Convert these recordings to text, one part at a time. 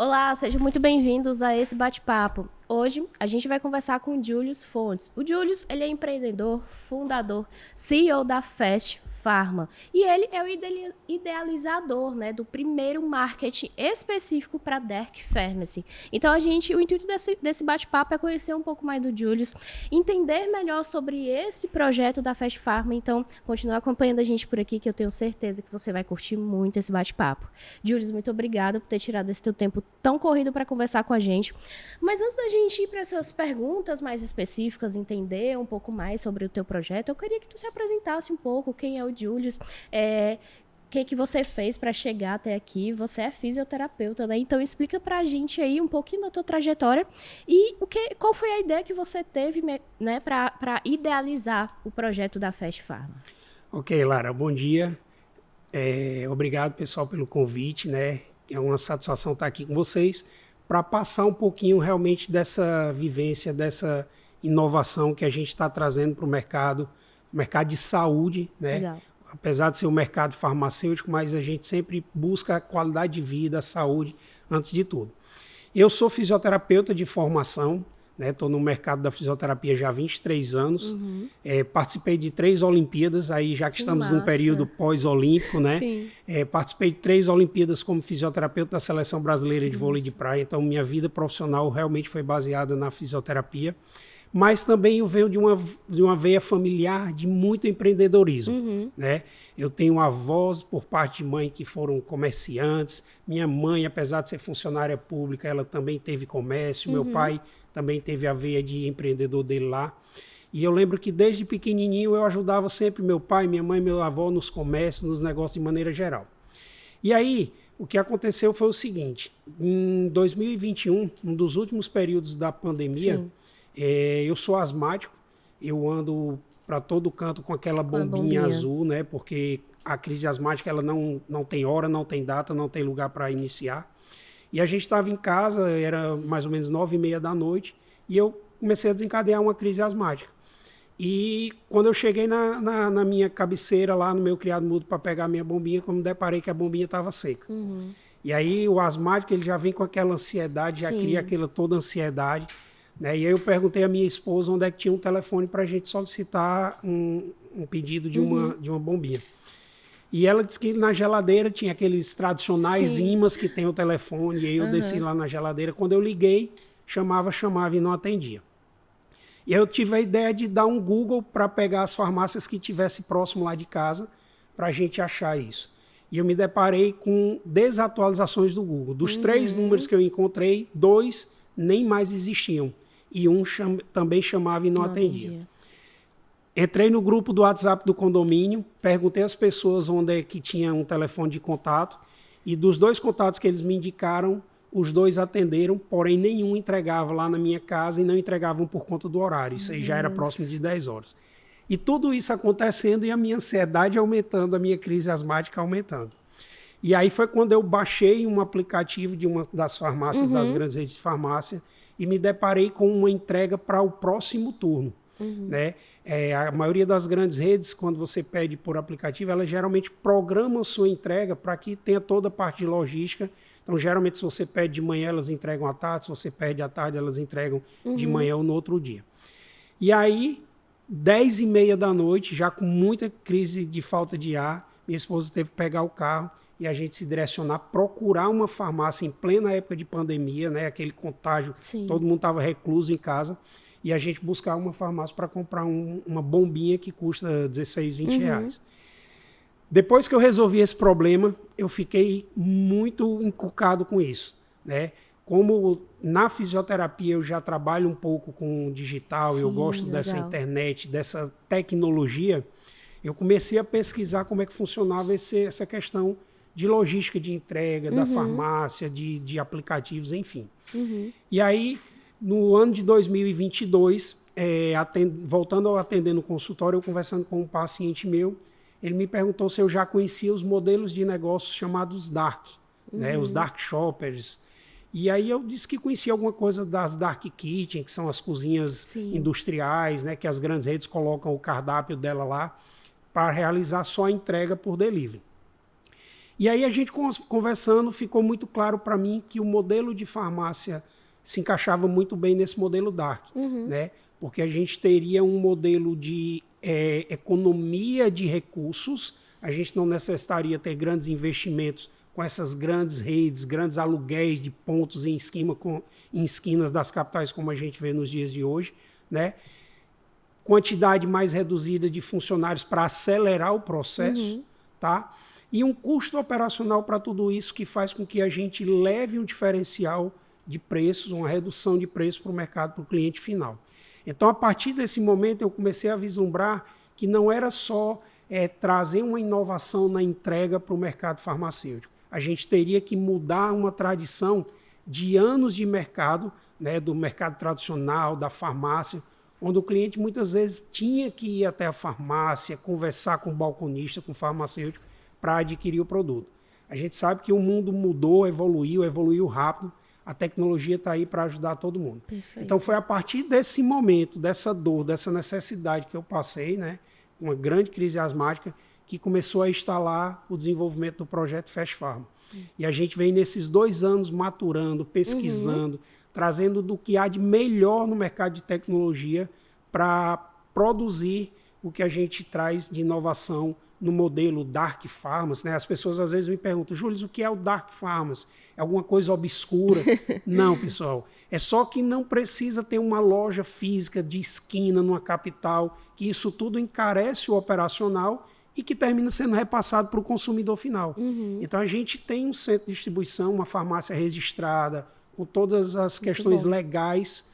Olá, sejam muito bem-vindos a esse bate-papo. Hoje a gente vai conversar com o Julius Fontes. O Julius, ele é empreendedor, fundador, CEO da Fast Pharma. E ele é o idealizador, né, do primeiro marketing específico para Dark Pharmacy. Então, o intuito desse bate-papo é conhecer um pouco mais do Julius, entender melhor sobre esse projeto da Fast Pharma. Então, continue acompanhando a gente por aqui, que eu tenho certeza que você vai curtir muito esse bate-papo. Julius, muito obrigada por ter tirado esse teu tempo tão corrido para conversar com a gente. Mas antes da gente ir para essas perguntas mais específicas, entender um pouco mais sobre o teu projeto, eu queria que tu se apresentasse um pouco, quem é o Julius, o que você fez para chegar até aqui. Você é fisioterapeuta, né? Então explica para a gente aí um pouquinho da tua trajetória e qual foi a ideia que você teve, né, para idealizar o projeto da Fast Pharma. Ok, Lara, bom dia. Obrigado, pessoal, pelo convite, né? É uma satisfação estar aqui com vocês para passar um pouquinho realmente dessa vivência, dessa inovação que a gente está trazendo para o mercado de saúde, né? Legal. Apesar de ser um mercado farmacêutico, mas a gente sempre busca a qualidade de vida, a saúde, antes de tudo. Eu sou fisioterapeuta de formação, né? Estou no mercado da fisioterapia já há 23 anos. Participei de 3 Olimpíadas, aí já que estamos num período pós-olímpico, né? Sim. Participei de 3 Olimpíadas como fisioterapeuta da Seleção Brasileira de Vôlei de Praia, então minha vida profissional realmente foi baseada na fisioterapia. Mas também eu venho de uma veia familiar de muito empreendedorismo, né? Eu tenho avós por parte de mãe que foram comerciantes. Minha mãe, apesar de ser funcionária pública, ela também teve comércio. Meu pai também teve a veia de empreendedor dele lá. E eu lembro que desde pequenininho eu ajudava sempre meu pai, minha mãe, meu avô nos comércios, nos negócios de maneira geral. E aí, o que aconteceu foi o seguinte: em 2021, um dos últimos períodos da pandemia, eu sou asmático, eu ando para todo canto com aquela bombinha azul, né? Porque a crise asmática ela não tem hora, não tem data, não tem lugar para iniciar. E a gente estava em casa, era mais ou menos 9h30 da noite, e eu comecei a desencadear uma crise asmática. E quando eu cheguei na minha cabeceira, lá no meu criado mudo, para pegar a minha bombinha, quando me deparei que a bombinha estava seca. E aí o asmático ele já vem com aquela ansiedade, já cria toda ansiedade. Né? E aí eu perguntei à minha esposa onde é que tinha um telefone para a gente solicitar um pedido de uma bombinha. E ela disse que na geladeira tinha aqueles tradicionais imãs que tem o telefone. E aí eu desci lá na geladeira. Quando eu liguei, chamava e não atendia. E aí eu tive a ideia de dar um Google para pegar as farmácias que tivesse próximo lá de casa para a gente achar isso. E eu me deparei com desatualizações do Google. Dos 3 números que eu encontrei, 2 nem mais existiam. E um também chamava e não atendia. Entrei no grupo do WhatsApp do condomínio, perguntei às pessoas onde é que tinha um telefone de contato, e dos 2 contatos que eles me indicaram, os 2 atenderam, porém nenhum entregava lá na minha casa e não entregavam por conta do horário. Isso aí já era próximo de 10 horas. E tudo isso acontecendo e a minha ansiedade aumentando, a minha crise asmática aumentando. E aí foi quando eu baixei um aplicativo de uma das farmácias, das grandes redes de farmácia, e me deparei com uma entrega para o próximo turno. Né? A maioria das grandes redes, quando você pede por aplicativo, elas geralmente programam a sua entrega para que tenha toda a parte de logística. Então, geralmente, se você pede de manhã, elas entregam à tarde. Se você pede à tarde, elas entregam de manhã ou no outro dia. E aí, 10h30 da noite, já com muita crise de falta de ar, minha esposa teve que pegar o carro e a gente se direcionar, procurar uma farmácia em plena época de pandemia, né? Aquele contágio, todo mundo estava recluso em casa, e a gente buscar uma farmácia para comprar uma bombinha que custa 16, 20 reais. Depois que eu resolvi esse problema, eu fiquei muito encucado com isso, né? Como na fisioterapia eu já trabalho um pouco com digital, eu gosto dessa internet, dessa tecnologia, eu comecei a pesquisar como é que funcionava essa questão de logística de entrega, da farmácia, de aplicativos, enfim. E aí, no ano de 2022, voltando a atender no consultório, eu conversando com um paciente meu, ele me perguntou se eu já conhecia os modelos de negócios chamados Dark, né, os Dark Shoppers. E aí eu disse que conhecia alguma coisa das Dark Kitchen, que são as cozinhas industriais, né, que as grandes redes colocam o cardápio dela lá para realizar só a entrega por delivery. E aí a gente conversando, ficou muito claro para mim que o modelo de farmácia se encaixava muito bem nesse modelo Dark, né? Porque a gente teria um modelo de economia de recursos, a gente não necessitaria ter grandes investimentos com essas grandes redes, grandes aluguéis de pontos em esquinas das capitais, como a gente vê nos dias de hoje, né? Quantidade mais reduzida de funcionários para acelerar o processo, tá? E um custo operacional para tudo isso que faz com que a gente leve um diferencial de preços, uma redução de preço para o mercado, para o cliente final. Então, a partir desse momento, eu comecei a vislumbrar que não era só trazer uma inovação na entrega para o mercado farmacêutico. A gente teria que mudar uma tradição de anos de mercado, né, do mercado tradicional, da farmácia, onde o cliente muitas vezes tinha que ir até a farmácia, conversar com o balconista, com o farmacêutico, para adquirir o produto. A gente sabe que o mundo mudou, evoluiu rápido, a tecnologia está aí para ajudar todo mundo. Perfeito. Então foi a partir desse momento, dessa dor, dessa necessidade que eu passei, né, uma grande crise asmática, que começou a instalar o desenvolvimento do projeto Fast Pharma. E a gente vem nesses 2 anos maturando, pesquisando, trazendo do que há de melhor no mercado de tecnologia para produzir o que a gente traz de inovação no modelo Dark Pharmacy, né? As pessoas às vezes me perguntam, Júlio, o que é o Dark Pharmacy? É alguma coisa obscura? Não, pessoal. É só que não precisa ter uma loja física de esquina numa capital, que isso tudo encarece o operacional e que termina sendo repassado para o consumidor final. Então a gente tem um centro de distribuição, uma farmácia registrada, com todas as questões legais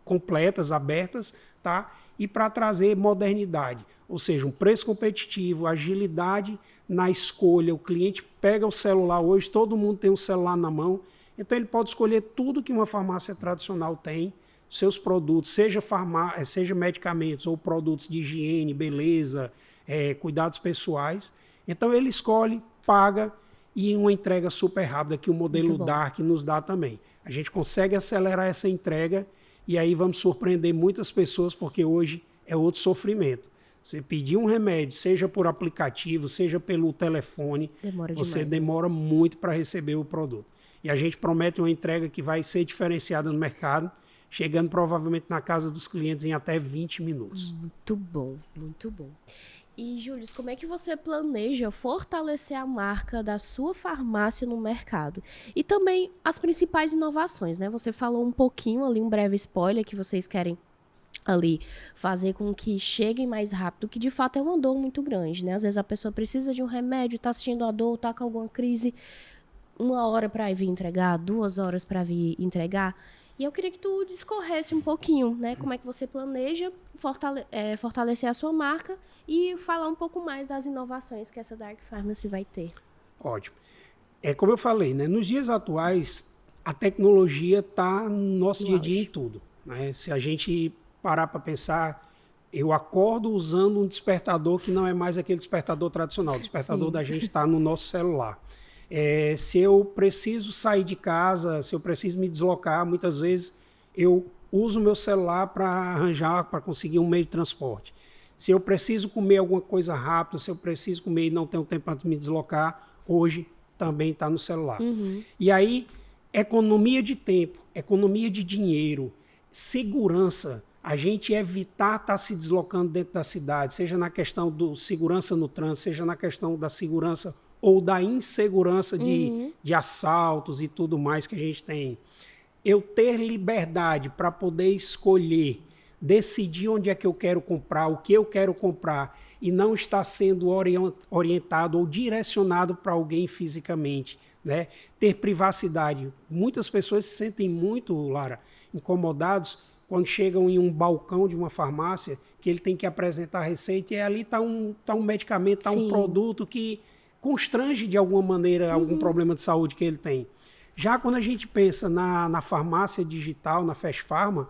completas, abertas, tá? E para trazer modernidade, ou seja, um preço competitivo, agilidade na escolha. O cliente pega o celular hoje, todo mundo tem um celular na mão, então ele pode escolher tudo que uma farmácia tradicional tem, seus produtos, seja medicamentos ou produtos de higiene, beleza, cuidados pessoais. Então ele escolhe, paga e uma entrega super rápida que o modelo Dark nos dá também. A gente consegue acelerar essa entrega e aí vamos surpreender muitas pessoas, porque hoje é outro sofrimento. Você pedir um remédio, seja por aplicativo, seja pelo telefone, você demora muito para receber o produto. E a gente promete uma entrega que vai ser diferenciada no mercado, chegando provavelmente na casa dos clientes em até 20 minutos. Muito bom, muito bom. E, Júlio, como é que você planeja fortalecer a marca da sua farmácia no mercado? E também as principais inovações, né? Você falou um pouquinho ali, um breve spoiler, que vocês querem ali fazer com que cheguem mais rápido, que de fato é uma dor muito grande, né? Às vezes a pessoa precisa de um remédio, tá sentindo a dor, tá com alguma crise, 1 hora para vir entregar, 2 horas para vir entregar. E eu queria que tu discorresse um pouquinho, né? Como é que você planeja fortalecer a sua marca e falar um pouco mais das inovações que essa Dark Pharmacy vai ter. Ótimo. Como eu falei, né? Nos dias atuais, a tecnologia está no nosso dia a dia em tudo, né? Se a gente parar para pensar, eu acordo usando um despertador que não é mais aquele despertador tradicional. O despertador da gente está no nosso celular. Se eu preciso sair de casa, se eu preciso me deslocar, muitas vezes eu uso o meu celular para arranjar, para conseguir um meio de transporte. Se eu preciso comer alguma coisa rápida, se eu preciso comer e não tenho tempo para me deslocar, hoje também está no celular. E aí, economia de tempo, economia de dinheiro, segurança, a gente evitar estar se deslocando dentro da cidade, seja na questão do segurança no trânsito, seja na questão da segurança ou da insegurança de assaltos e tudo mais que a gente tem. Eu ter liberdade para poder escolher, decidir onde é que eu quero comprar, o que eu quero comprar, e não estar sendo orientado ou direcionado para alguém fisicamente, né? Ter privacidade. Muitas pessoas se sentem muito, Lara, incomodados quando chegam em um balcão de uma farmácia, que ele tem que apresentar a receita e ali está um medicamento, está um produto que constrange de alguma maneira algum problema de saúde que ele tem. Já quando a gente pensa na farmácia digital, na Fast Pharma,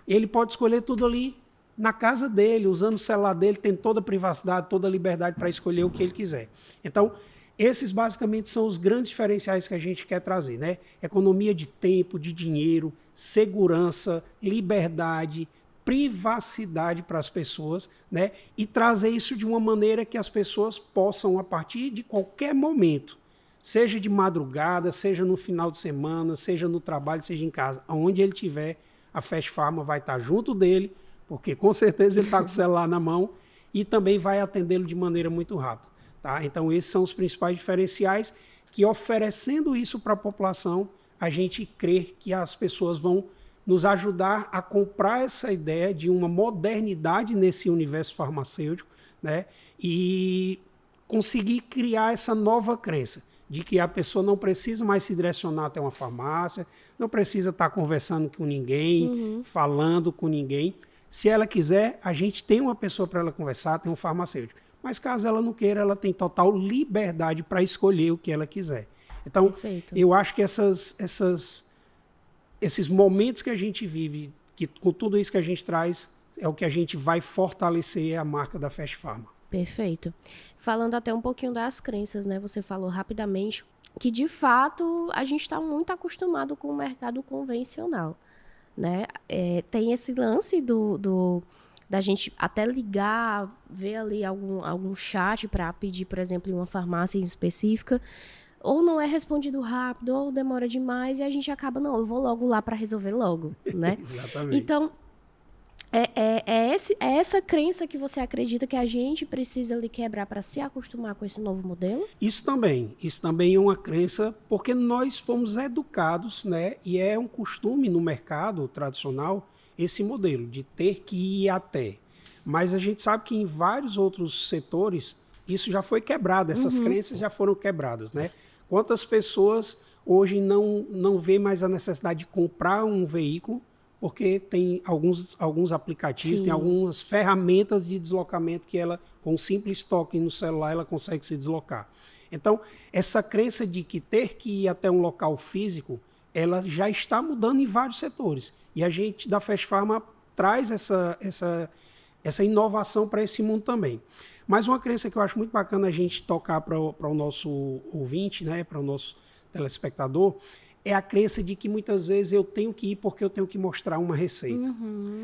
ele pode escolher tudo ali na casa dele, usando o celular dele, tem toda a privacidade, toda a liberdade para escolher o que ele quiser. Então, esses basicamente são os grandes diferenciais que a gente quer trazer, né? Economia de tempo, de dinheiro, segurança, liberdade, privacidade para as pessoas, né? E trazer isso de uma maneira que as pessoas possam, a partir de qualquer momento, seja de madrugada, seja no final de semana, seja no trabalho, seja em casa, aonde ele estiver, a Fast Pharma vai estar junto dele, porque com certeza ele está com o celular na mão e também vai atendê-lo de maneira muito rápida. Tá? Então esses são os principais diferenciais que, oferecendo isso para a população, a gente crê que as pessoas vão nos ajudar a comprar essa ideia de uma modernidade nesse universo farmacêutico, né? E conseguir criar essa nova crença de que a pessoa não precisa mais se direcionar até uma farmácia, não precisa estar conversando com ninguém, falando com ninguém. Se ela quiser, a gente tem uma pessoa para ela conversar, tem um farmacêutico. Mas caso ela não queira, ela tem total liberdade para escolher o que ela quiser. Então, Perfeito. eu acho que esses momentos que a gente vive, que com tudo isso que a gente traz, é o que a gente vai fortalecer a marca da Fast Pharma. Perfeito. Falando até um pouquinho das crenças, né? Você falou rapidamente que, de fato, a gente está muito acostumado com o mercado convencional, né? Tem esse lance da gente até ligar, ver ali algum chat para pedir, por exemplo, em uma farmácia específica, ou não é respondido rápido, ou demora demais, e a gente acaba, não, eu vou logo lá para resolver logo, né? Exatamente. Então, é essa crença que você acredita que a gente precisa ali quebrar para se acostumar com esse novo modelo? Isso também é uma crença, porque nós fomos educados, né? E é um costume no mercado tradicional esse modelo de ter que ir até. Mas a gente sabe que em vários outros setores isso já foi quebrado, essas crenças já foram quebradas, né? Quantas pessoas hoje não vê mais a necessidade de comprar um veículo porque tem alguns aplicativos, Sim. tem algumas ferramentas de deslocamento que ela, com um simples toque no celular, ela consegue se deslocar. Então, essa crença de que ter que ir até um local físico, ela já está mudando em vários setores. E a gente da Fast Pharma traz essa inovação para esse mundo também. Mas uma crença que eu acho muito bacana a gente tocar para o nosso ouvinte, né, para o nosso telespectador, é a crença de que muitas vezes eu tenho que ir porque eu tenho que mostrar uma receita.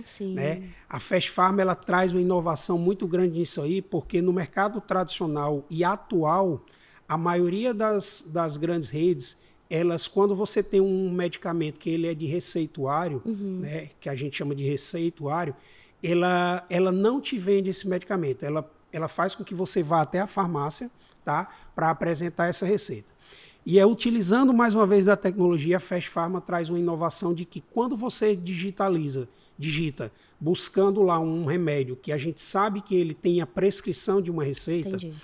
Sim. Né? A Fast Pharma ela traz uma inovação muito grande nisso aí, porque no mercado tradicional e atual, a maioria das grandes redes, elas, quando você tem um medicamento que ele é de receituário, né, que a gente chama de receituário, ela não te vende esse medicamento, ela faz com que você vá até a farmácia, tá, para apresentar essa receita. E utilizando mais uma vez da tecnologia, a Fast Pharma traz uma inovação de que quando você digita, buscando lá um remédio que a gente sabe que ele tem a prescrição de uma receita, Entendi.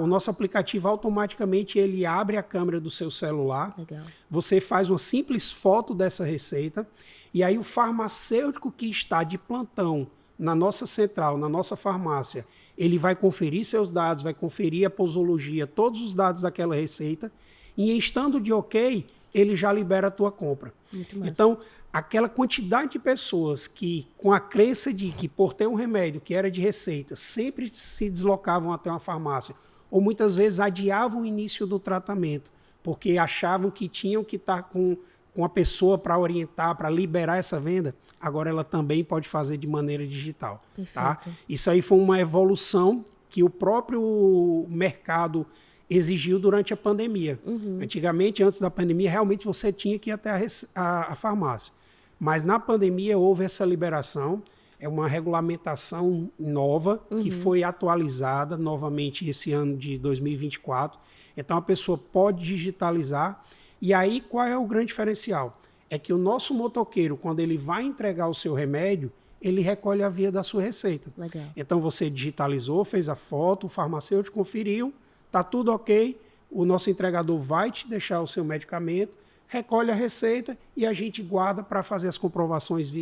o nosso aplicativo automaticamente ele abre a câmera do seu celular, Legal. você faz uma simples foto dessa receita e aí o farmacêutico que está de plantão na nossa central, na nossa farmácia, ele vai conferir seus dados, vai conferir a posologia, todos os dados daquela receita, e estando de ok, ele já libera a tua compra. Muito massa. Então, aquela quantidade de pessoas que, com a crença de que por ter um remédio que era de receita, sempre se deslocavam até uma farmácia, ou muitas vezes adiavam o início do tratamento, porque achavam que tinham que estar com a pessoa para orientar, para liberar essa venda, agora ela também pode fazer de maneira digital. Tá? Isso aí foi uma evolução que o próprio mercado exigiu durante a pandemia. Antigamente, antes da pandemia, realmente você tinha que ir até a farmácia. Mas na pandemia houve essa liberação, é uma regulamentação nova que foi atualizada novamente esse ano de 2024. Então a pessoa pode digitalizar. E aí, qual é o grande diferencial? É que o nosso motoqueiro, quando ele vai entregar o seu remédio, ele recolhe a via da sua receita. Legal. Então, você digitalizou, fez a foto, o farmacêutico conferiu, está tudo ok, o nosso entregador vai te deixar o seu medicamento, recolhe a receita e a gente guarda para fazer as comprovações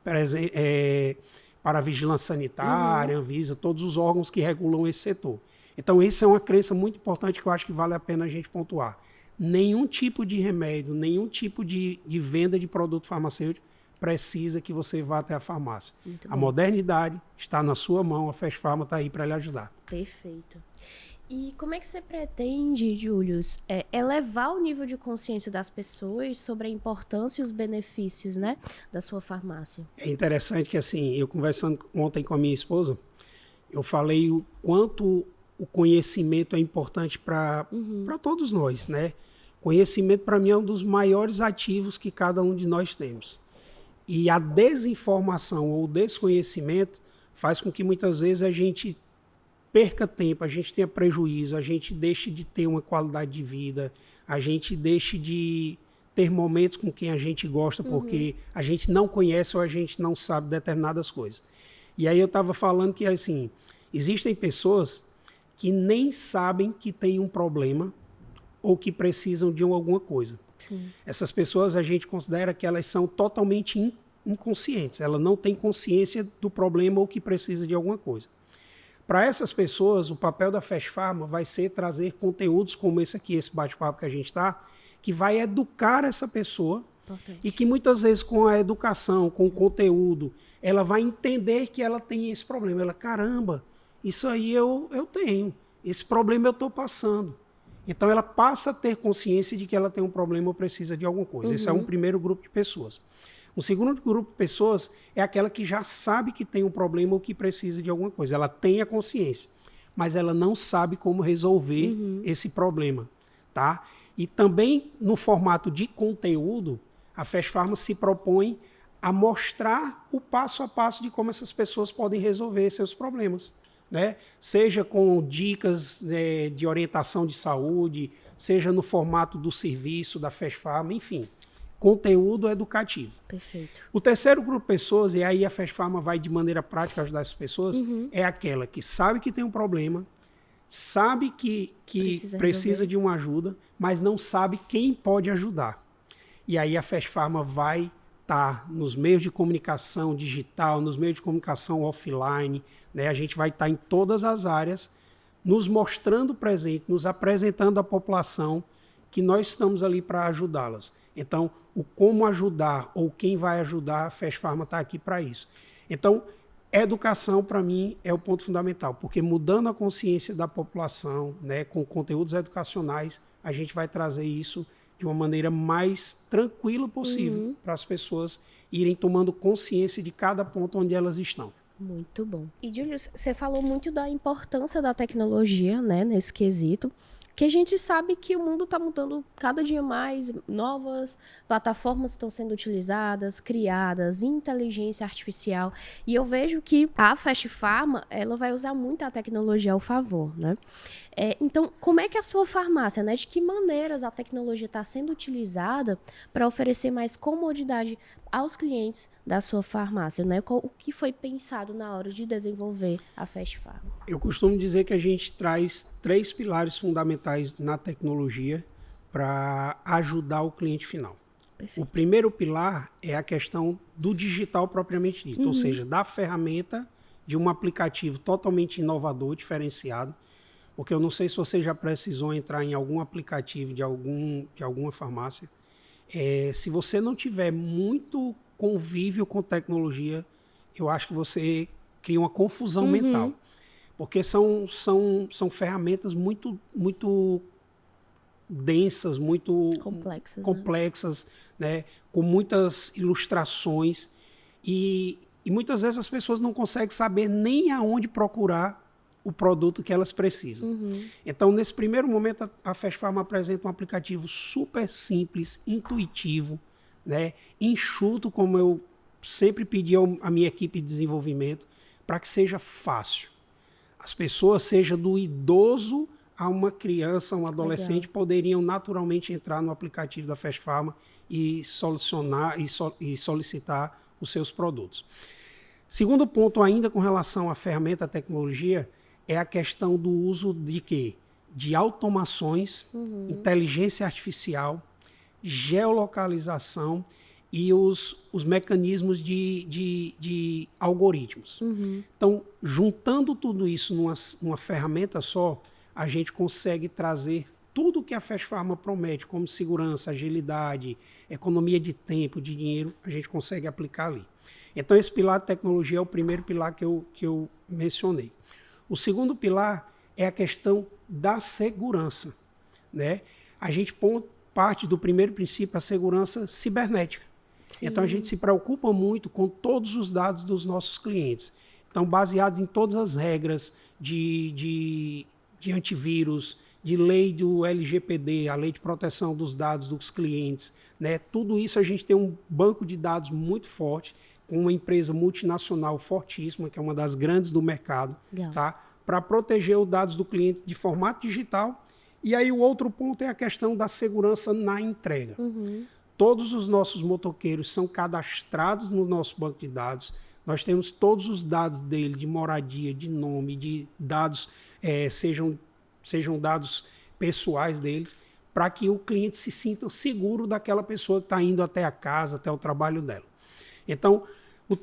para a vigilância sanitária, Anvisa, todos os órgãos que regulam esse setor. Então, essa é uma crença muito importante que eu acho que vale a pena a gente pontuar. Nenhum tipo de remédio, nenhum tipo de venda de produto farmacêutico precisa que você vá até a farmácia. A modernidade está na sua mão, a Fast Pharma está aí para lhe ajudar. Perfeito. E como é que você pretende, Julius, elevar o nível de consciência das pessoas sobre a importância e os benefícios, né, da sua farmácia? É interessante que, assim, eu conversando ontem com a minha esposa, eu falei o quanto o conhecimento é importante para todos nós, né? Conhecimento, para mim, é um dos maiores ativos que cada um de nós temos. E a desinformação ou o desconhecimento faz com que muitas vezes a gente perca tempo, a gente tenha prejuízo, a gente deixe de ter uma qualidade de vida, a gente deixe de ter momentos com quem a gente gosta porque a gente não conhece ou a gente não sabe determinadas coisas. E aí eu estava falando que, assim, existem pessoas que nem sabem que tem um problema ou que precisam de alguma coisa. Sim. Essas pessoas a gente considera que elas são totalmente inconscientes, ela não tem consciência do problema ou que precisa de alguma coisa. Para essas pessoas, o papel da Fast Pharma vai ser trazer conteúdos como esse aqui, esse bate-papo que a gente está, que vai educar essa pessoa. Importante. E que muitas vezes com a educação, com o conteúdo, ela vai entender que ela tem esse problema. Ela, caramba, isso aí eu tenho, esse problema eu estou passando. Então ela passa a ter consciência de que ela tem um problema ou precisa de alguma coisa. Esse é um primeiro grupo de pessoas. O segundo grupo de pessoas é aquela que já sabe que tem um problema ou que precisa de alguma coisa. Ela tem a consciência, mas ela não sabe como resolver esse problema. Tá? E também no formato de conteúdo, a Fast Pharma se propõe a mostrar o passo a passo de como essas pessoas podem resolver seus problemas. Né? Seja com dicas de orientação de saúde, seja no formato do serviço da Fast Pharma, enfim. Conteúdo educativo. Perfeito. O terceiro grupo de pessoas, e aí a Fast Pharma vai de maneira prática ajudar essas pessoas, é aquela que sabe que tem um problema, sabe que precisa de uma ajuda, mas não sabe quem pode ajudar. E aí a Fast Pharma vai estar nos meios de comunicação digital, nos meios de comunicação offline, né? A gente vai estar em todas as áreas, nos mostrando presente, nos apresentando à população que nós estamos ali para ajudá-las. Então, o como ajudar ou quem vai ajudar, a Fast Pharma está aqui para isso. Então, educação, para mim, é o ponto fundamental, porque mudando a consciência da população, né, com conteúdos educacionais, a gente vai trazer isso de uma maneira mais tranquila possível para as pessoas irem tomando consciência de cada ponto onde elas estão. Muito bom. E, Julius, você falou muito da importância da tecnologia, né, nesse quesito, que a gente sabe que o mundo está mudando cada dia mais, novas plataformas estão sendo utilizadas, criadas, inteligência artificial, e eu vejo que a Fast Pharma, ela vai usar muito a tecnologia ao favor, né? Então, como é que a sua farmácia, né, de que maneiras a tecnologia está sendo utilizada para oferecer mais comodidade aos clientes da sua farmácia, né? O que foi pensado na hora de desenvolver a Fast Pharma? Eu costumo dizer que a gente traz 3 pilares fundamentais na tecnologia para ajudar o cliente final. Perfeito. O primeiro pilar é a questão do digital propriamente dito, ou seja, da ferramenta de um aplicativo totalmente inovador, diferenciado, porque eu não sei se você já precisou entrar em algum aplicativo de alguma farmácia. Se você não tiver muito convívio com tecnologia, eu acho que você cria uma confusão mental. Porque são ferramentas muito densas, muito complexas, né? Com muitas ilustrações. E muitas vezes as pessoas não conseguem saber nem aonde procurar o produto que elas precisam. Então, nesse primeiro momento, a Fast Pharma apresenta um aplicativo super simples, intuitivo, né? Enxuto, como eu sempre pedi à minha equipe de desenvolvimento, para que seja fácil. As pessoas, seja do idoso a uma criança, um adolescente, poderiam naturalmente entrar no aplicativo da Fast Pharma e solicitar os seus produtos. Segundo ponto, ainda com relação à ferramenta, à tecnologia, é a questão do uso de quê? De automações, inteligência artificial, geolocalização e os mecanismos de algoritmos. Então, juntando tudo isso numa ferramenta só, a gente consegue trazer tudo que a Fast Pharma promete, como segurança, agilidade, economia de tempo, de dinheiro, a gente consegue aplicar ali. Então, esse pilar de tecnologia é o primeiro pilar que eu mencionei. O segundo pilar é a questão da segurança, né? A gente parte do primeiro princípio, a segurança cibernética. Sim. Então, a gente se preocupa muito com todos os dados dos nossos clientes. Então, baseados em todas as regras de antivírus, de lei do LGPD, a lei de proteção dos dados dos clientes, né? Tudo isso a gente tem um banco de dados muito forte, com uma empresa multinacional fortíssima, que é uma das grandes do mercado, tá? Para proteger os dados do cliente de formato digital. E aí o outro ponto é a questão da segurança na entrega. Todos os nossos motoqueiros são cadastrados no nosso banco de dados. Nós temos todos os dados dele, de moradia, de nome, de dados, sejam dados pessoais deles, para que o cliente se sinta seguro daquela pessoa que está indo até a casa, até o trabalho dela. Então, o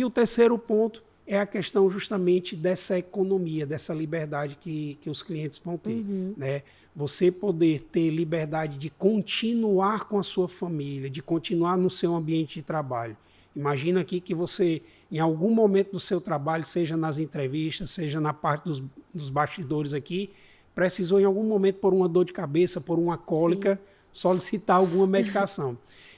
terceiro ponto é a questão justamente dessa economia, dessa liberdade que os clientes vão ter. Né? Você poder ter liberdade de continuar com a sua família, de continuar no seu ambiente de trabalho. Imagina aqui que você, em algum momento do seu trabalho, seja nas entrevistas, seja na parte dos bastidores aqui, precisou em algum momento por uma dor de cabeça, por uma cólica, solicitar alguma medicação.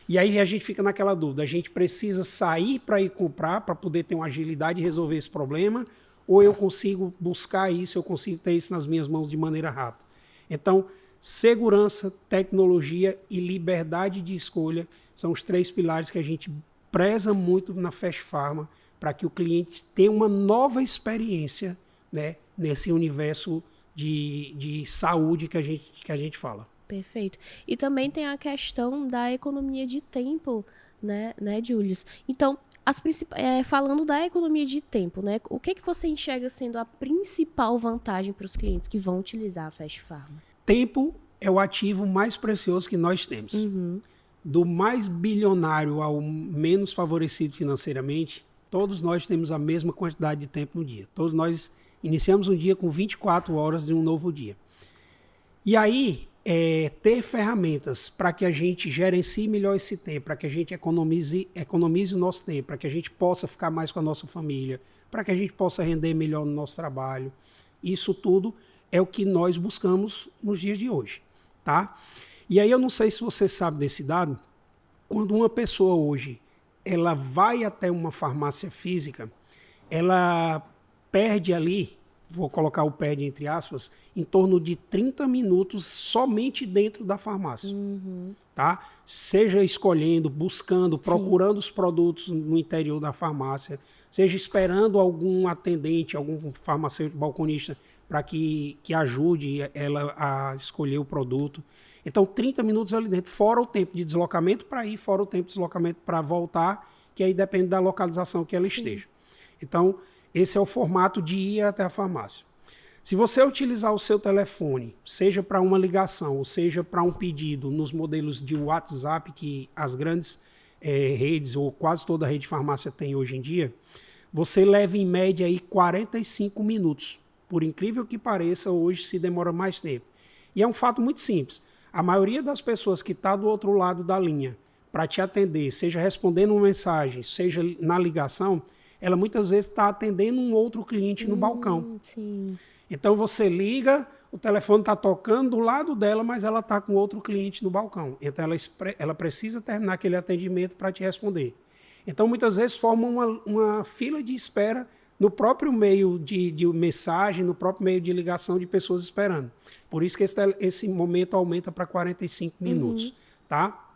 E aí a gente fica naquela dúvida, a gente precisa sair para ir comprar, para poder ter uma agilidade e resolver esse problema, ou eu consigo buscar isso, eu consigo ter isso nas minhas mãos de maneira rápida. Então, segurança, tecnologia e liberdade de escolha são os 3 pilares que a gente preza muito na Fast Pharma, para que o cliente tenha uma nova experiência, né, nesse universo de saúde que a gente fala. Perfeito. E também tem a questão da economia de tempo, né, Julius? Então, falando da economia de tempo, né, o que você enxerga sendo a principal vantagem para os clientes que vão utilizar a Fast Pharma? Tempo é o ativo mais precioso que nós temos. Do mais bilionário ao menos favorecido financeiramente, todos nós temos a mesma quantidade de tempo no dia. Todos nós iniciamos um dia com 24 horas de um novo dia. E aí, ter ferramentas para que a gente gerencie melhor esse tempo, para que a gente economize o nosso tempo, para que a gente possa ficar mais com a nossa família, para que a gente possa render melhor no nosso trabalho. Isso tudo é o que nós buscamos nos dias de hoje, tá? E aí eu não sei se você sabe desse dado, quando uma pessoa hoje ela vai até uma farmácia física, ela perde ali, vou colocar o perde entre aspas, em torno de 30 minutos somente dentro da farmácia. Tá? Seja escolhendo, buscando, procurando os produtos no interior da farmácia, seja esperando algum atendente, algum farmacêutico balconista para que ajude ela a escolher o produto. Então, 30 minutos ali dentro, fora o tempo de deslocamento para ir, fora o tempo de deslocamento para voltar, que aí depende da localização que ela esteja. Então, esse é o formato de ir até a farmácia. Se você utilizar o seu telefone, seja para uma ligação, ou seja para um pedido nos modelos de WhatsApp que as grandes redes, ou quase toda a rede de farmácia tem hoje em dia, você leva em média aí 45 minutos. Por incrível que pareça, hoje se demora mais tempo. E é um fato muito simples. A maioria das pessoas que está do outro lado da linha para te atender, seja respondendo uma mensagem, seja na ligação, ela muitas vezes está atendendo um outro cliente no balcão. Sim. Então você liga, o telefone está tocando do lado dela, mas ela está com outro cliente no balcão. Então ela precisa terminar aquele atendimento para te responder. Então muitas vezes forma uma fila de espera no próprio meio de mensagem, no próprio meio de ligação de pessoas esperando. Por isso que esse momento aumenta para 45 minutos. Tá?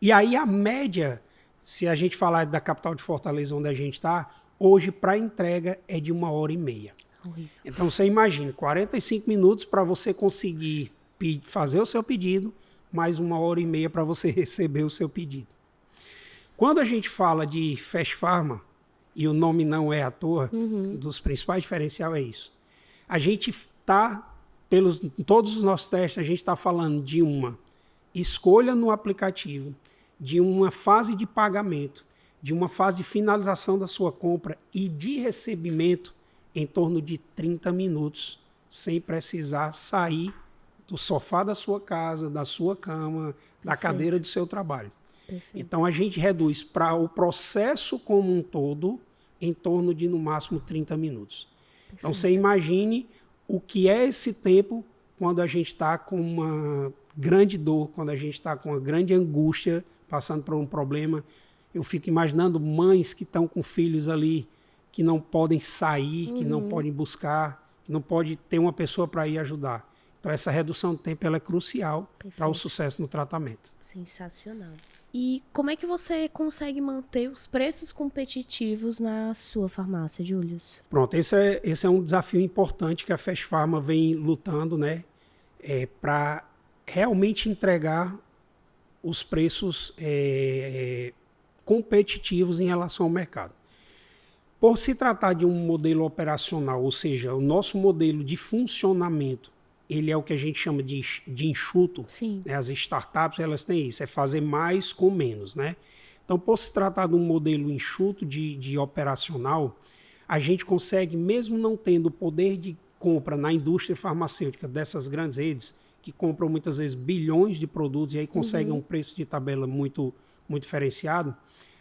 E aí a média, se a gente falar da capital de Fortaleza, onde a gente está, hoje para entrega é de 1h30. Então você imagina, 45 minutos para você conseguir fazer o seu pedido, mais 1h30 para você receber o seu pedido. Quando a gente fala de Fast Pharma, e o nome não é à toa, um dos principais diferenciais é isso. A gente está, todos os nossos testes, a gente está falando de uma escolha no aplicativo, de uma fase de pagamento, de uma fase de finalização da sua compra e de recebimento em torno de 30 minutos, sem precisar sair do sofá da sua casa, da sua cama, da cadeira do seu trabalho. Perfeito. Então a gente reduz para o processo como um todo em torno de no máximo 30 minutos. Perfeito. Então você imagine o que é esse tempo quando a gente está com uma grande dor, quando a gente está com uma grande angústia, passando por um problema. Eu fico imaginando mães que estão com filhos ali que não podem sair, que não podem buscar, que não pode ter uma pessoa para ir ajudar. Então, essa redução de tempo ela é crucial para o sucesso no tratamento. Sensacional. E como é que você consegue manter os preços competitivos na sua farmácia, Julius? Pronto, esse é um desafio importante que a Fast Pharma vem lutando, né, para realmente entregar os preços competitivos em relação ao mercado. Por se tratar de um modelo operacional, ou seja, o nosso modelo de funcionamento, ele é o que a gente chama de enxuto. Sim. Né? As startups, elas têm isso, é fazer mais com menos, né? Então, por se tratar de um modelo enxuto de operacional, a gente consegue, mesmo não tendo o poder de compra na indústria farmacêutica dessas grandes redes, que compram muitas vezes bilhões de produtos e aí conseguem um preço de tabela muito, muito diferenciado,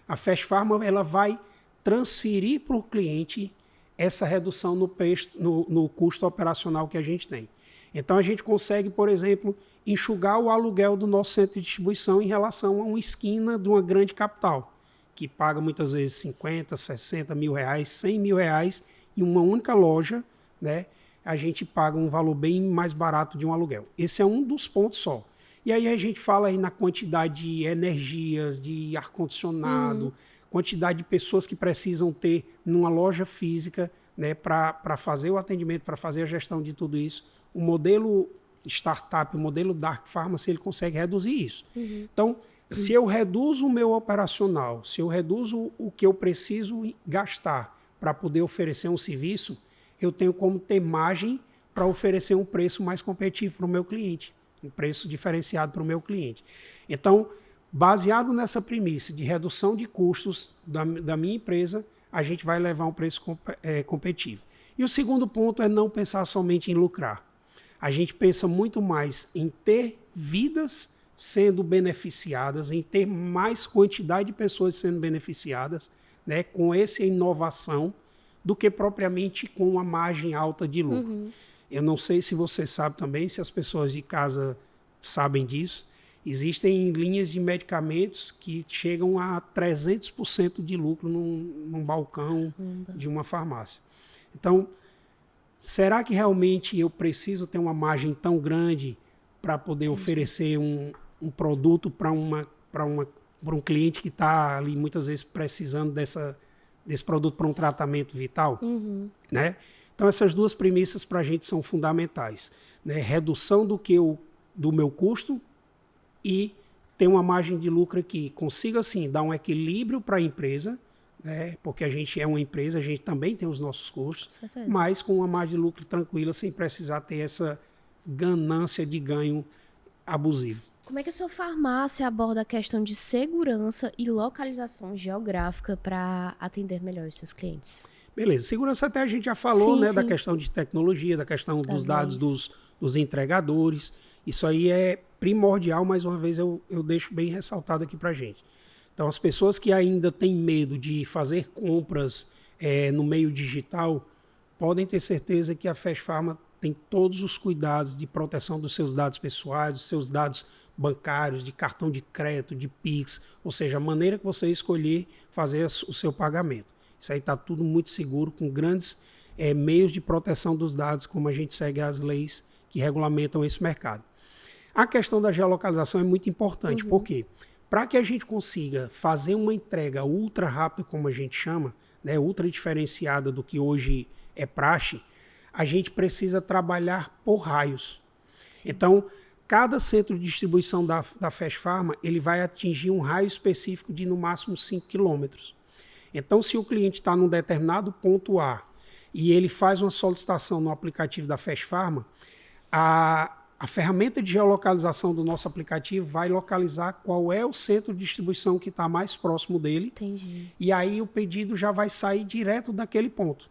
a Fast Pharma ela vai transferir para o cliente essa redução no custo operacional que a gente tem. Então, a gente consegue, por exemplo, enxugar o aluguel do nosso centro de distribuição em relação a uma esquina de uma grande capital, que paga muitas vezes 50, 60 mil reais, 100 mil reais em uma única loja, né? A gente paga um valor bem mais barato de um aluguel. Esse é um dos pontos só. E aí a gente fala aí na quantidade de energias, de ar-condicionado, quantidade de pessoas que precisam ter numa loja física, né, para fazer o atendimento, para fazer a gestão de tudo isso. O modelo startup, o modelo Dark Pharmacy, ele consegue reduzir isso. Então, se eu reduzo o meu operacional, se eu reduzo o que eu preciso gastar para poder oferecer um serviço, eu tenho como ter margem para oferecer um preço mais competitivo para o meu cliente, um preço diferenciado para o meu cliente. Então, baseado nessa premissa de redução de custos da minha empresa, a gente vai levar um preço competitivo. E o segundo ponto é não pensar somente em lucrar. A gente pensa muito mais em ter vidas sendo beneficiadas, em ter mais quantidade de pessoas sendo beneficiadas, né, com essa inovação, do que propriamente com uma margem alta de lucro. Eu não sei se você sabe também, se as pessoas de casa sabem disso, existem linhas de medicamentos que chegam a 300% de lucro num balcão de uma farmácia. Então, será que realmente eu preciso ter uma margem tão grande para poder oferecer um produto para um cliente que está ali muitas vezes precisando desse produto para um tratamento vital? Né? Então, essas duas premissas para a gente são fundamentais. Né? Redução do meu custo e ter uma margem de lucro que consiga, assim, dar um equilíbrio para a empresa, né? Porque a gente é uma empresa, a gente também tem os nossos custos, mas com uma margem de lucro tranquila, sem precisar ter essa ganância de ganho abusivo. Como é que a sua farmácia aborda a questão de segurança e localização geográfica para atender melhor os seus clientes? Beleza, segurança até a gente já falou, Sim, né, sim. da questão de tecnologia, da questão dos dados dos entregadores. Isso aí é primordial, mais uma vez eu deixo bem ressaltado aqui para a gente. Então, as pessoas que ainda têm medo de fazer compras no meio digital, podem ter certeza que a Fast Pharma tem todos os cuidados de proteção dos seus dados pessoais, dos seus dados bancários, de cartão de crédito, de Pix, ou seja, a maneira que você escolher fazer o seu pagamento. Isso aí está tudo muito seguro, com grandes meios de proteção dos dados, como a gente segue as leis que regulamentam esse mercado. A questão da geolocalização é muito importante, porque para que a gente consiga fazer uma entrega ultra rápida, como a gente chama, né, ultra diferenciada do que hoje é praxe, a gente precisa trabalhar por raios. Sim. Então, cada centro de distribuição da Fast Pharma, ele vai atingir um raio específico de no máximo 5 quilômetros. Então, se o cliente está num determinado ponto A e ele faz uma solicitação no aplicativo da Fast Pharma, a ferramenta de geolocalização do nosso aplicativo vai localizar qual é o centro de distribuição que está mais próximo dele. Entendi. E aí o pedido já vai sair direto daquele ponto.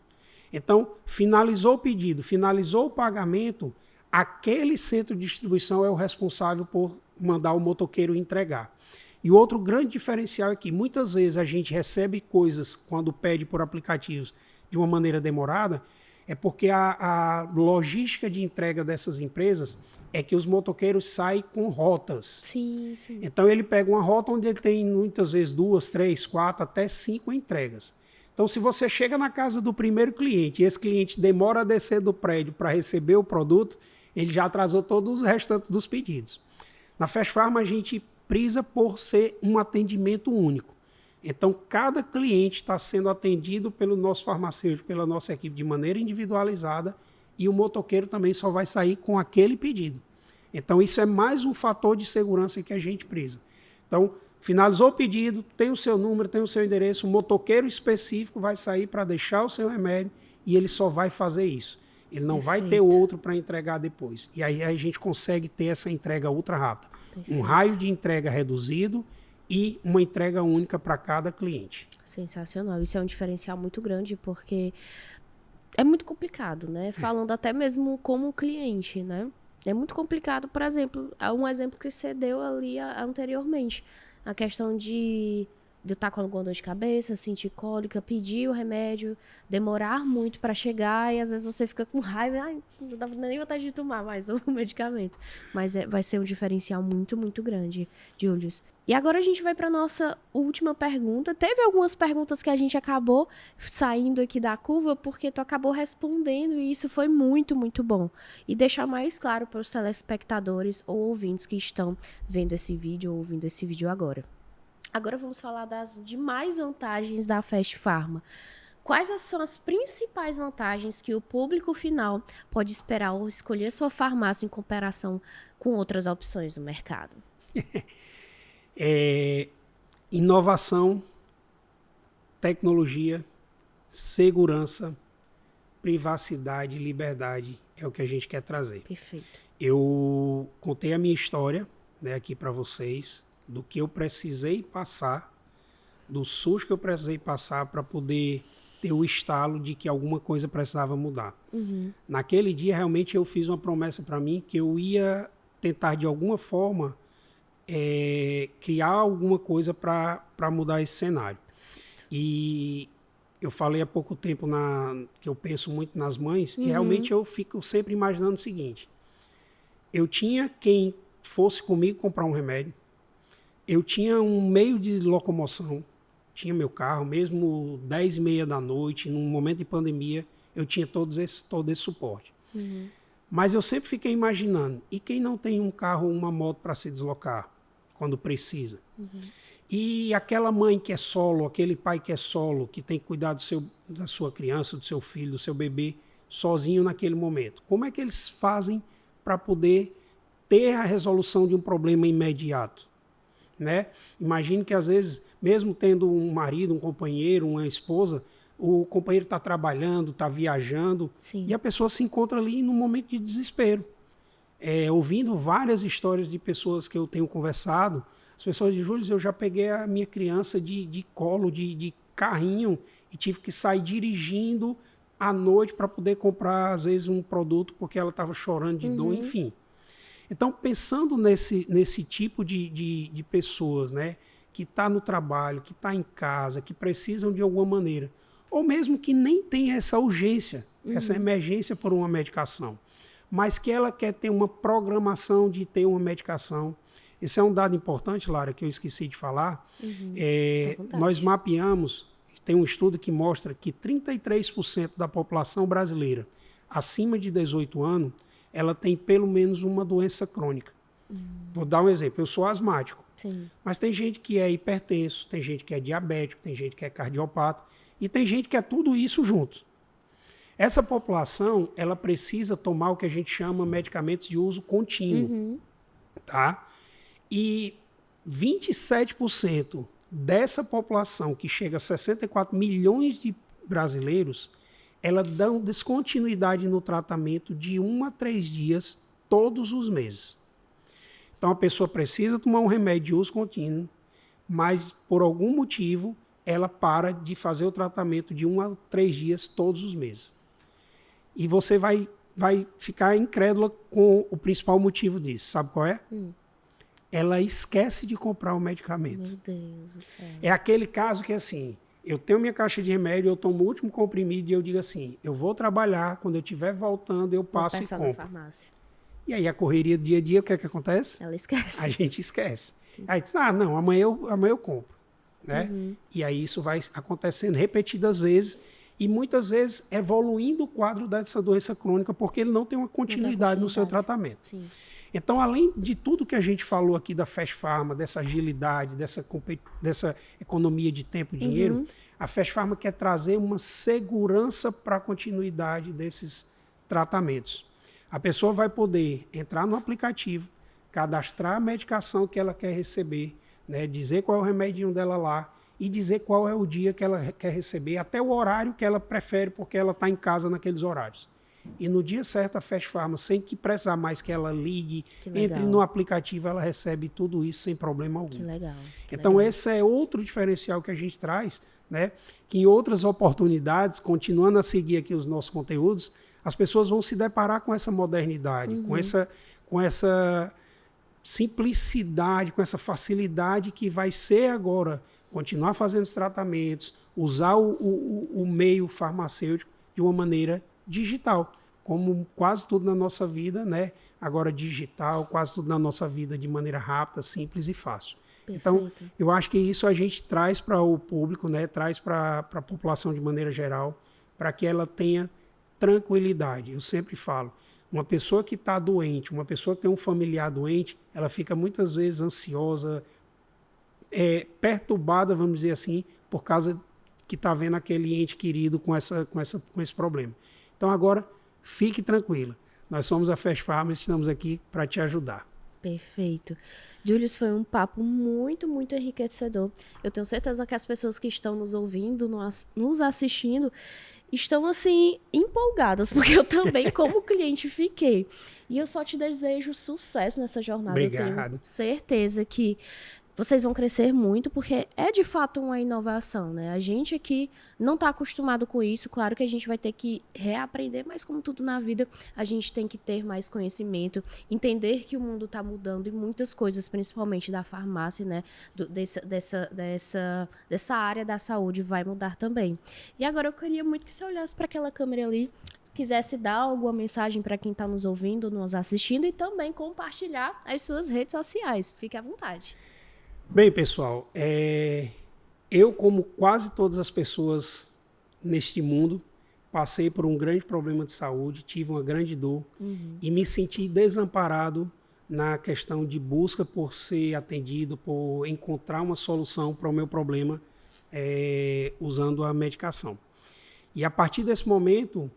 Então, finalizou o pedido, finalizou o pagamento, aquele centro de distribuição é o responsável por mandar o motoqueiro entregar. E o outro grande diferencial é que muitas vezes a gente recebe coisas quando pede por aplicativos de uma maneira demorada, É porque a logística de entrega dessas empresas é que os motoqueiros saem com rotas. Sim, sim. Então ele pega uma rota onde ele tem muitas vezes 2, 3, 4, até 5 entregas. Então se você chega na casa do primeiro cliente e esse cliente demora a descer do prédio para receber o produto, ele já atrasou todos os restantes dos pedidos. Na Fast Farma a gente prisa por ser um atendimento único. Então cada cliente está sendo atendido pelo nosso farmacêutico, pela nossa equipe de maneira individualizada, e o motoqueiro também só vai sair com aquele pedido. Então isso é mais um fator de segurança que a gente prisa. Então, finalizou o pedido, tem o seu número, tem o seu endereço, o motoqueiro específico vai sair para deixar o seu remédio e ele só vai fazer isso. Ele não vai ter outro para entregar depois. E aí a gente consegue ter essa entrega ultra rápida. Um raio de entrega reduzido e uma entrega única para cada cliente. Sensacional. Isso é um diferencial muito grande, porque é muito complicado, né? Falando até mesmo como cliente, né? É muito complicado, por exemplo, um exemplo que você deu ali anteriormente. A questão de eu estar com alguma dor de cabeça, sentir cólica, pedir o remédio, demorar muito para chegar e às vezes você fica com raiva, ai, não dá nem vontade de tomar mais o medicamento. Mas vai ser um diferencial muito, muito grande, Julius. E agora a gente vai para nossa última pergunta. Teve algumas perguntas que a gente acabou saindo aqui da curva porque tu acabou respondendo e isso foi muito, muito bom. E deixar mais claro para os telespectadores ou ouvintes que estão vendo esse vídeo ou ouvindo esse vídeo agora. Agora vamos falar das demais vantagens da Fast Farma. Quais são as principais vantagens que o público final pode esperar ao escolher sua farmácia em comparação com outras opções no mercado? Inovação, tecnologia, segurança, privacidade e liberdade é o que a gente quer trazer. Perfeito. Eu contei a minha história, né, aqui para vocês, do que eu precisei passar, do susto que eu precisei passar para poder ter o estalo de que alguma coisa precisava mudar. Uhum. Naquele dia, realmente, eu fiz uma promessa para mim que eu ia tentar, de alguma forma, criar alguma coisa para mudar esse cenário. E eu falei há pouco tempo que eu penso muito nas mães, e realmente eu fico sempre imaginando o seguinte: eu tinha quem fosse comigo comprar um remédio, eu tinha um meio de locomoção, tinha meu carro, mesmo 10h30 da noite, num momento de pandemia, eu tinha todo esse suporte. Uhum. Mas eu sempre fiquei imaginando, e quem não tem um carro ou uma moto para se deslocar quando precisa? Uhum. E aquela mãe que é solo, aquele pai que é solo, que tem que cuidar da sua criança, do seu filho, do seu bebê, sozinho naquele momento. Como é que eles fazem para poder ter a resolução de um problema imediato? Né? Imagine que às vezes, mesmo tendo um marido, um companheiro, uma esposa, o companheiro está trabalhando, está viajando, sim, e a pessoa se encontra ali num momento de desespero. Ouvindo várias histórias de pessoas que eu tenho conversado, as pessoas dizem: Júlio, eu já peguei a minha criança de colo, de carrinho, e tive que sair dirigindo à noite para poder comprar, às vezes, um produto porque ela estava chorando de dor, enfim. Então, pensando nesse tipo de pessoas, né, que está no trabalho, que está em casa, que precisam de alguma maneira, ou mesmo que nem tem essa urgência, essa emergência por uma medicação, mas que ela quer ter uma programação de ter uma medicação. Esse é um dado importante, Lara, que eu esqueci de falar. Nós mapeamos, tem um estudo que mostra que 33% da população brasileira acima de 18 anos, ela tem pelo menos uma doença crônica. Vou dar um exemplo. Eu sou asmático. Sim. Mas tem gente que é hipertenso, tem gente que é diabético, tem gente que é cardiopata e tem gente que é tudo isso junto. Essa população, ela precisa tomar o que a gente chama medicamentos de uso contínuo. Tá? E 27% dessa população, que chega a 64 milhões de brasileiros, ela dá descontinuidade no tratamento de 1 a 3 dias todos os meses. Então a pessoa precisa tomar um remédio de uso contínuo, mas por algum motivo ela para de fazer o tratamento de 1 a 3 dias todos os meses. E você vai ficar incrédula com o principal motivo disso. Sabe qual é? Ela esquece de comprar o medicamento. Meu Deus do céu. É aquele caso que, assim, Eu tenho minha caixa de remédio, eu tomo o último comprimido e eu digo assim, eu vou trabalhar, quando eu estiver voltando, eu passo e compro. Na farmácia. E aí a correria do dia a dia, o que é que acontece? Ela esquece. A gente esquece. Aí diz, não, amanhã eu compro. Né? E aí isso vai acontecendo repetidas vezes e muitas vezes evoluindo o quadro dessa doença crônica porque ele não tem uma continuidade no seu tratamento. Sim. Então, além de tudo que a gente falou aqui da Fast Pharma, dessa agilidade, dessa economia de tempo e dinheiro, a Fast Pharma quer trazer uma segurança para a continuidade desses tratamentos. A pessoa vai poder entrar no aplicativo, cadastrar a medicação que ela quer receber, né, dizer qual é o remedinho dela lá e dizer qual é o dia que ela quer receber, até o horário que ela prefere, porque ela está em casa naqueles horários. E no dia certo, a Fast Pharma, sem que precisar mais que ela ligue, entre no aplicativo, ela recebe tudo isso sem problema algum. Que legal. Então, esse é outro diferencial que a gente traz, né? Que em outras oportunidades, continuando a seguir aqui os nossos conteúdos, as pessoas vão se deparar com essa modernidade, com essa simplicidade, com essa facilidade que vai ser agora continuar fazendo os tratamentos, usar o meio farmacêutico de uma maneira digital, como quase tudo na nossa vida, né? Agora digital, quase tudo na nossa vida de maneira rápida, simples e fácil. Perfeito. Então, eu acho que isso a gente traz para o público, né? Traz para a população de maneira geral, para que ela tenha tranquilidade. Eu sempre falo, uma pessoa que está doente, uma pessoa que tem um familiar doente, ela fica muitas vezes ansiosa, perturbada, vamos dizer assim, por causa que está vendo aquele ente querido com esse problema. Então agora, fique tranquila. Nós somos a Fast Pharma e estamos aqui para te ajudar. Perfeito. Julius, foi um papo muito, muito enriquecedor. Eu tenho certeza que as pessoas que estão nos ouvindo, nos assistindo, estão, assim, empolgadas, porque eu também, como cliente, fiquei. E eu só te desejo sucesso nessa jornada. Obrigado. Eu tenho certeza que vocês vão crescer muito, porque é de fato uma inovação, né? A gente aqui não está acostumado com isso, claro que a gente vai ter que reaprender, mas como tudo na vida, a gente tem que ter mais conhecimento, entender que o mundo está mudando e muitas coisas, principalmente da farmácia, né? Dessa área da saúde vai mudar também. E agora eu queria muito que você olhasse para aquela câmera ali, quisesse dar alguma mensagem para quem está nos ouvindo, nos assistindo e também compartilhar as suas redes sociais. Fique à vontade. Bem, pessoal, eu, como quase todas as pessoas neste mundo, passei por um grande problema de saúde, tive uma grande dor e me senti desamparado na questão de busca por ser atendido, por encontrar uma solução para o meu problema usando a medicação. E a partir desse momento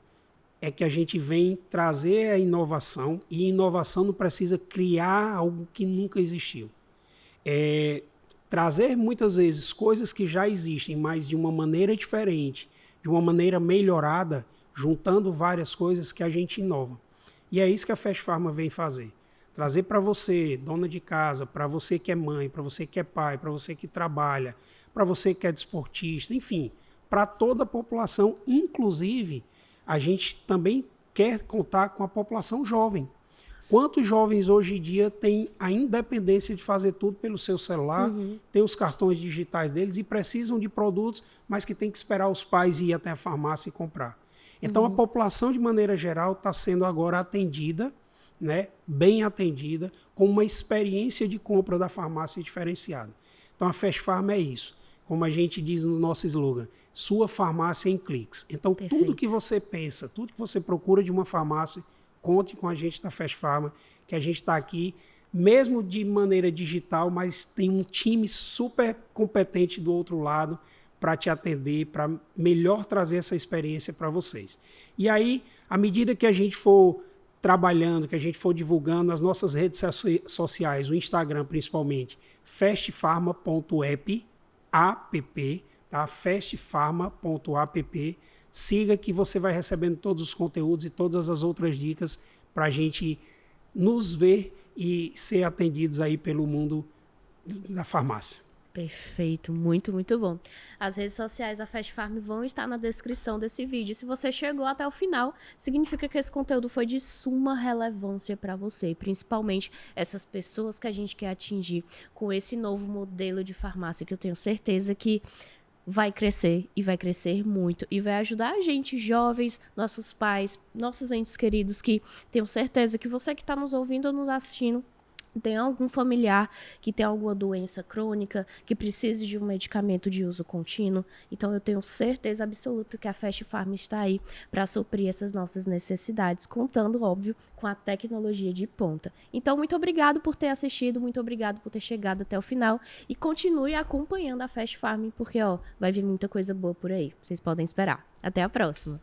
é que a gente vem trazer a inovação, e inovação não precisa criar algo que nunca existiu. Trazer muitas vezes coisas que já existem, mas de uma maneira diferente, de uma maneira melhorada, juntando várias coisas que a gente inova. E é isso que a Fast Pharma vem fazer. Trazer para você, dona de casa, para você que é mãe, para você que é pai, para você que trabalha, para você que é desportista, enfim, para toda a população, inclusive a gente também quer contar com a população jovem. Quantos jovens hoje em dia têm a independência de fazer tudo pelo seu celular, têm os cartões digitais deles e precisam de produtos, mas que tem que esperar os pais ir até a farmácia e comprar. Então a população, de maneira geral, está sendo agora atendida, né, bem atendida, com uma experiência de compra da farmácia diferenciada. Então a Fast Pharma é isso. Como a gente diz no nosso slogan, sua farmácia em cliques. Então tudo que você pensa, tudo que você procura de uma farmácia, conte com a gente da Fast Pharma, que a gente está aqui, mesmo de maneira digital, mas tem um time super competente do outro lado para te atender, para melhor trazer essa experiência para vocês. E aí, à medida que a gente for trabalhando, que a gente for divulgando as nossas redes sociais, o Instagram principalmente, fastpharma.app, tá? fastpharma.app, siga que você vai recebendo todos os conteúdos e todas as outras dicas para a gente nos ver e ser atendidos aí pelo mundo da farmácia. Perfeito, muito, muito bom. As redes sociais da Fast Pharma vão estar na descrição desse vídeo. Se você chegou até o final, significa que esse conteúdo foi de suma relevância para você, principalmente essas pessoas que a gente quer atingir com esse novo modelo de farmácia, que eu tenho certeza que vai crescer e vai crescer muito e vai ajudar a gente, jovens, nossos pais, nossos entes queridos, que tenho certeza que você que está nos ouvindo ou nos assistindo tem algum familiar que tem alguma doença crônica, que precise de um medicamento de uso contínuo. Então, eu tenho certeza absoluta que a Fast Farm está aí para suprir essas nossas necessidades, contando, óbvio, com a tecnologia de ponta. Então, muito obrigado por ter assistido, muito obrigado por ter chegado até o final e continue acompanhando a Fast Farm, porque vai vir muita coisa boa por aí. Vocês podem esperar. Até a próxima!